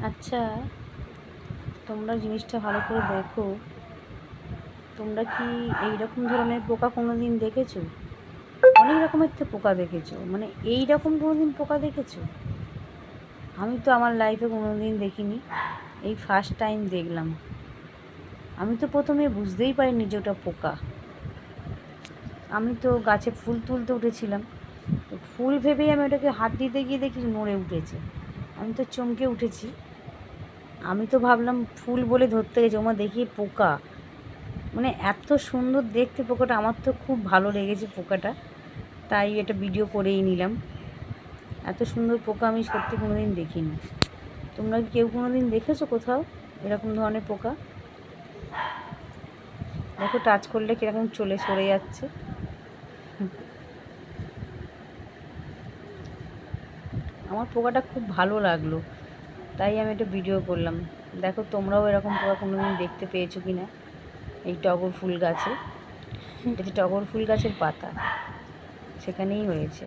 আচ্ছা, তোমরা জিনিসটা ভালো করে দেখো। তোমরা কি এই রকম ধরনের পোকা কোনো দিন দেখেছো? অনেক রকমের তো পোকা দেখেছো, মানে এই রকম কোনো দিন পোকা দেখেছো? আমি তো আমার লাইফে কোনো দিন দেখিনি, এই ফার্স্ট টাইম দেখলাম। আমি তো প্রথমে বুঝতেই পারিনি যে ওটা পোকা। আমি তো গাছে ফুল তুলতে উঠেছিলাম, তো ফুল ভেবেই আমি ওটাকে হাত দিতে গিয়ে দেখি নড়ে উঠেছে। আমি তো চমকে উঠেছি। আমি তো ভাবলাম ফুল বলে ধরতে গেছে, ওমা দেখি পোকা। মানে এত সুন্দর দেখতে পোকাটা, আমার তো খুব ভালো লেগেছে পোকাটা, তাই এটা ভিডিও করেই নিলাম। এত সুন্দর পোকা আমি সত্যি কোনো দিন দেখিনি। তোমরা কি কেউ কোনো দিন দেখেছো কোথাও এরকম ধরনের পোকা? দেখো টাচ করলে কীরকম চলে সরে যাচ্ছে। আমার পোকাটা খুব ভালো লাগলো, তাই আমি একটা ভিডিও করলাম। দেখো তোমরাও এরকম পোকা কোনো দিন দেখতে পেয়েছো কি না। এই টগর ফুল গাছে, এটা যে টগর ফুল গাছের পাতা, সেখানেই হয়েছে।